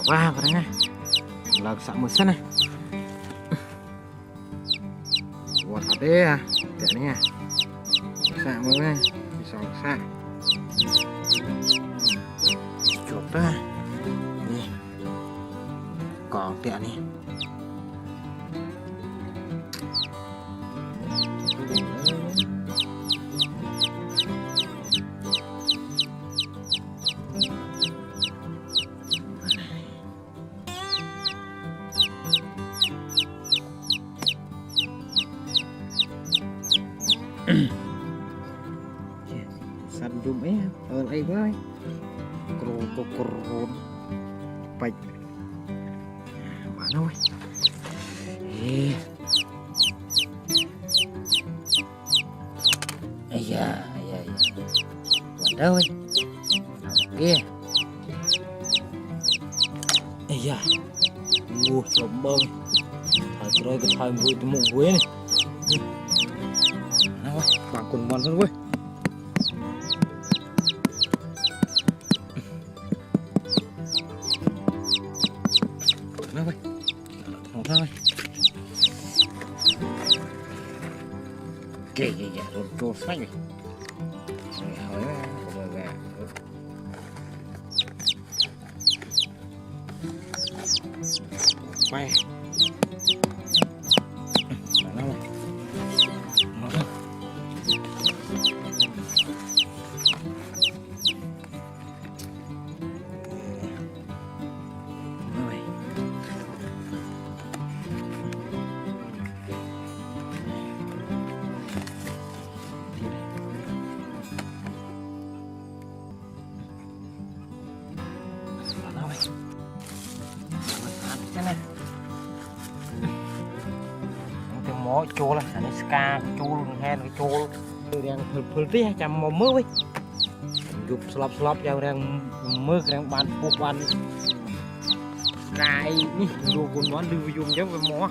ba vào đây này là sạ một sân này quạt thật đấy à để này nha sạ mới này sòng sạ chuột ra nè còn tẹo này săn dùm ấy ở đây với cồn bạch bán thôi ai da bán đâu ấy kia ai da mua chồng bông thời rồi cái thời vui từ mùng quế này nào bạn cùng mòn luôn quê nào quê thằng nào quê kì dạ rồi trôn sách này hỏi của gà quay mỏ chua là anh ska chua hen cái chua đang phơi tí chăm mò mưa với dục slop vào đang mưa đang bàn buộc bàn cài ní đồ cuốn món đưa dùng giống với mỏ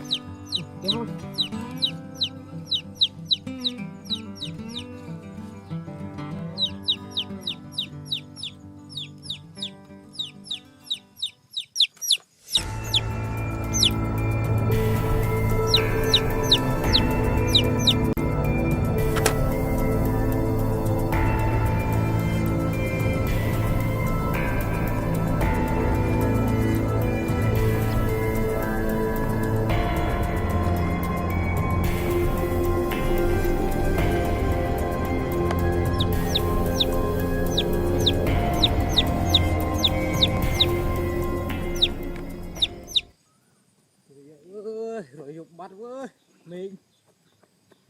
rồi dục bắt với mình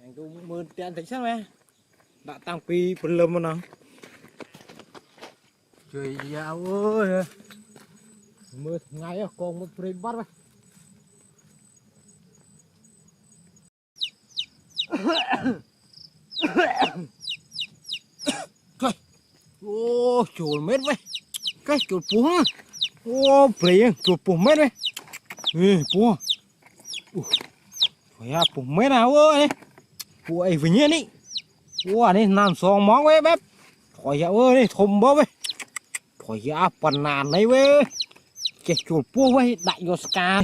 anh cũng mơn tiền thấy sao mẹ đã tăng pi phần lâm mà nào trời dạo ơi mưa ngay à còn một phần bắt vậy ô chuột mét vậy cái chuột pú ô plei chuột pú mét vậy pú phải à pú mét nào ơi pú ấy với nhiên đi pú này làm sòng móng ấy bếp phải à ơi thùng bơ vậy phải à phần nàn đấy với cái chuột pú vậy đại vô ska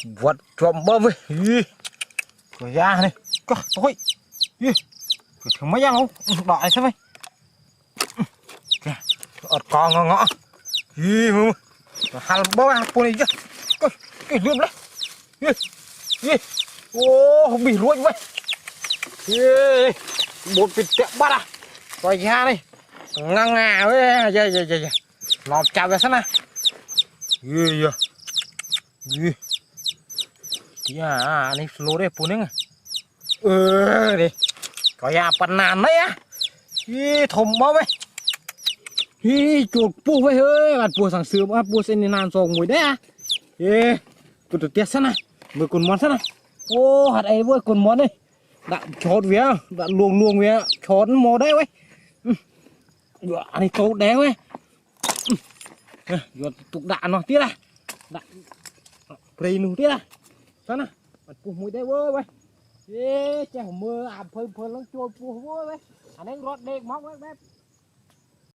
vật trộm bơ vậy phải à này có thôi thằng mấy không đợi sao vậy ở con ngõ gì mà hal bó apa này chứ cái lươn đấy ô bị luôn vậy một vịt tẹo bắt à coi ra đây ngang ngà với giờ lọp chào ra sẵn nè này lô đây phun đấy đi coi ra phần nàn đấy á thùng bó vậy chuột pu vậy hơi bạn pu sáng sớm pu sen nàn sòng ngồi đấy à tụt tiệt sẵn này mới còn món sẵn này ô hạt ấy với còn món đây đạn chót vía đạn luồng vía chót mò đấy vậy anh ấy tốt đéo ấy rồi tục đạn nó tiết à đạn prey nụ tiết à sẵn này bạn pu mũi đấy vậy chè mưa phơi lắm trôi pu vậy anh ấy rót đê móc đấy bếp